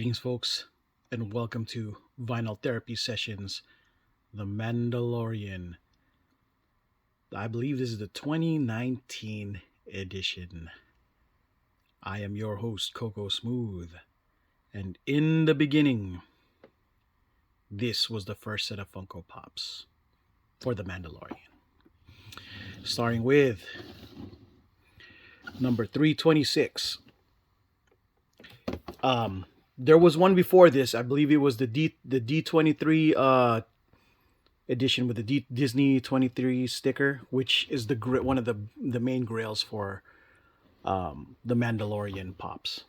Greetings, folks, and welcome to Vinyl Therapy Sessions, The Mandalorian. I believe this is the 2019 edition. I am your host, Coco Smooth, and in the beginning, this was the first set of Funko Pops for The Mandalorian. Starting with number 326. There was one before this. I believe it was the D23 edition with the Disney 23 sticker, which is one of the main grails for the Mandalorian pops.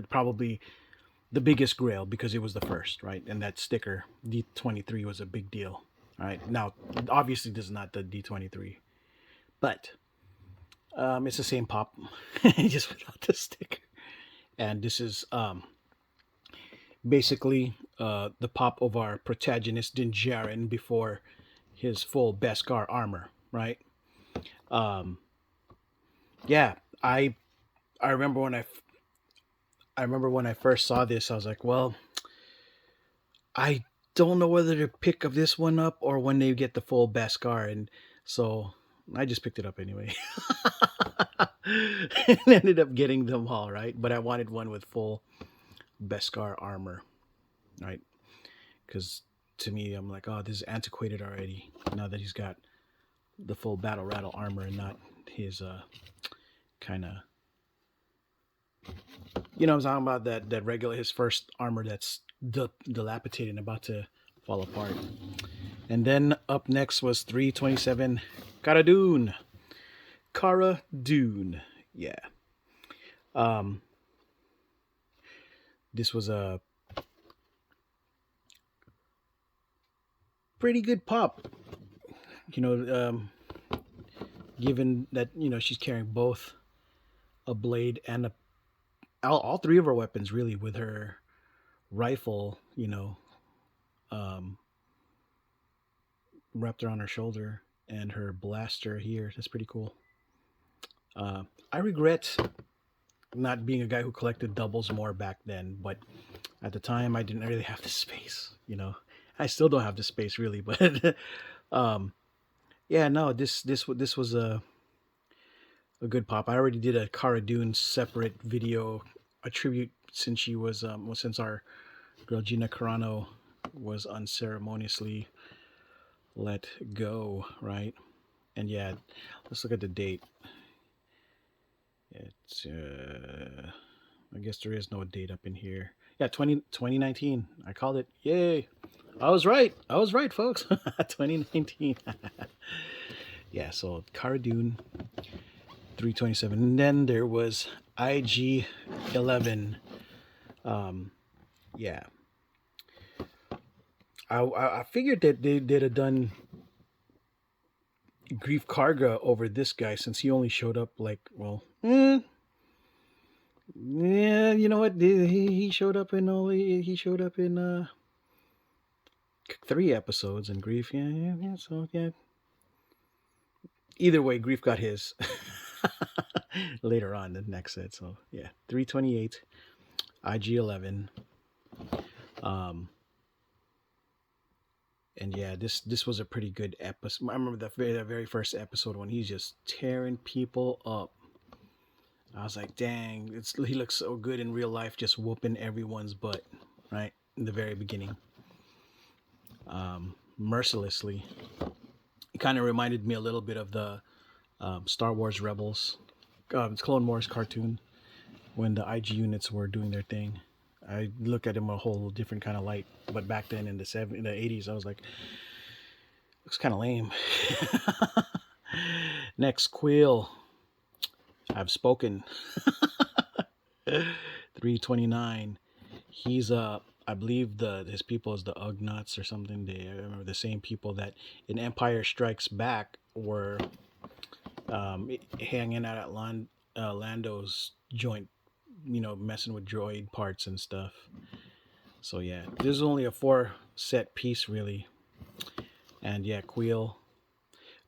Probably the biggest grail because it was the first, right? And that sticker D23 was a big deal. All right. Now, obviously, this is not the D23, but it's the same pop, just without the sticker. And this is basically the pop of our protagonist Din Djarin before his full Beskar armor, right? Um, yeah, I remember when I first saw this, I was like, well, I don't know whether to pick up this one up or when they get the full Beskar, and so I just picked it up anyway. And ended up getting them all, right? But I wanted one with full Beskar armor, right? Because to me, I'm like, oh, this is antiquated already. Now that he's got the full battle rattle armor and not his kind of, I'm talking about that regular, his first armor that's dilapidated and about to fall apart. And then up next was 327 Cara Dune. Cara Dune, yeah. This was a pretty good pop, given that she's carrying both a blade and all three of her weapons really with her rifle, wrapped around her shoulder and her blaster here. That's pretty cool. I regret not being a guy who collected doubles more back then, but at the time I didn't really have the space. I still don't have the space really, but yeah, no, this was a good pop. I already did a Cara Dune separate video, a tribute since she was since our girl Gina Carano was unceremoniously let go, right? And yeah, let's look at the date. It's I guess there is no date up in here. Yeah, 2019. I called it. Yay. I was right, folks. 2019. Yeah, so Cara Dune 327. And then there was IG 11. Yeah. I figured that they'd have done Grief Karga over this guy since he only showed up like, well, yeah, you know what? He showed up in 3 episodes, and Grief, yeah. So yeah. Either way, Grief got his later on the next set. So yeah, 328, IG 11. And yeah, this was a pretty good episode. I remember the very first episode when he's just tearing people up. I was like, dang, he looks so good in real life, just whooping everyone's butt, right? In the very beginning. Mercilessly. It kind of reminded me a little bit of the Star Wars Rebels, Clone Wars cartoon, when the IG units were doing their thing. I look at him a whole different kind of light, but back then in the 80s, I was like, looks kind of lame. Next, Quill. I've spoken. 329. He's I believe his people is the Ugnaughts or something. I remember the same people that in Empire Strikes Back were hanging out at Lando's joint, messing with droid parts and stuff. So yeah, this is only a 4 set piece really. And yeah, Quill,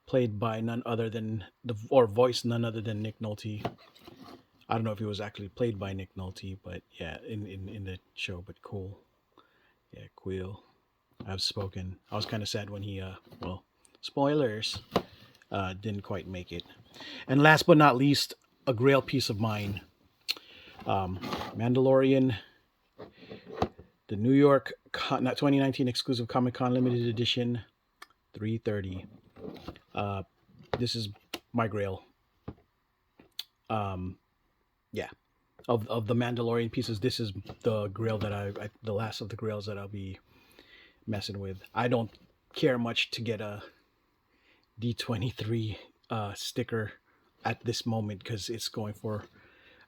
played by voiced none other than Nick Nolte. I don't know if he was actually played by Nick Nolte, but yeah, in the show. But cool. Yeah, Quill. I've spoken. I was kind of sad when he well, spoilers, didn't quite make it. And last but not least, a grail piece of mine. Mandalorian, the New York not 2019 exclusive Comic Con limited edition, 330. Uh, this is my grail. Um, yeah, of the Mandalorian pieces, this is the grail that the last of the grails that I'll be messing with. I don't care much to get a D23 sticker at this moment because it's going for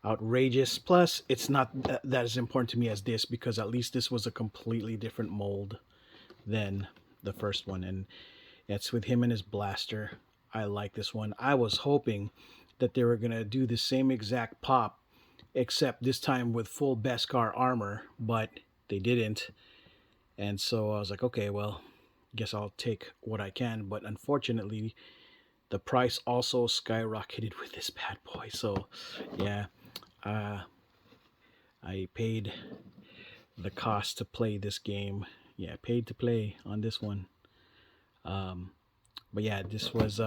outrageous. Plus, it's not that as important to me as this because at least this was a completely different mold than the first one, and it's with him and his blaster. I like this one. I was hoping that they were gonna do the same exact pop, except this time with full Beskar armor, but they didn't. And so I was like, okay, well, guess I'll take what I can. But unfortunately, the price also skyrocketed with this bad boy. So, yeah, uh, I paid the cost to play this game. Yeah, paid to play on this one. Um, but yeah, this was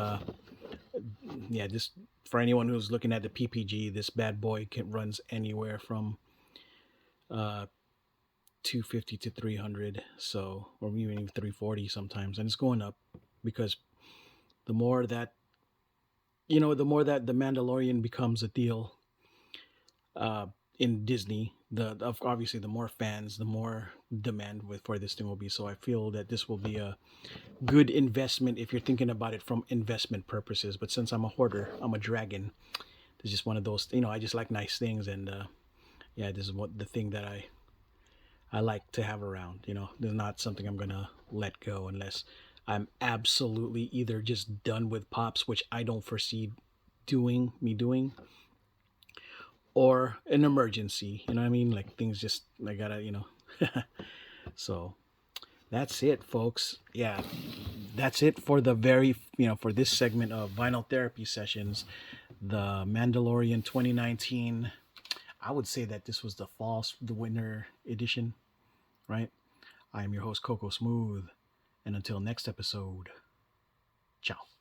yeah, just for anyone who's looking at the PPG, this bad boy runs anywhere from uh 250 to 300, so or even 340 sometimes, and it's going up because the more that the more that the Mandalorian becomes a deal uh, in Disney, obviously the more fans, the more demand for this thing will be. So I feel that this will be a good investment if you're thinking about it from investment purposes. But since I'm a hoarder, I'm a dragon. It's just one of those. I just like nice things, and yeah, this is what the thing that I like to have around. There's not something I'm gonna let go unless I'm absolutely either just done with pops, which I don't foresee doing, or an emergency. You know what I mean? Like things just I gotta. So that's it, folks. Yeah, that's it for the for this segment of Vinyl Therapy Sessions, the Mandalorian 2019. I would say that this was the winter edition, right? I am your host, Coco Smooth. And until next episode, ciao.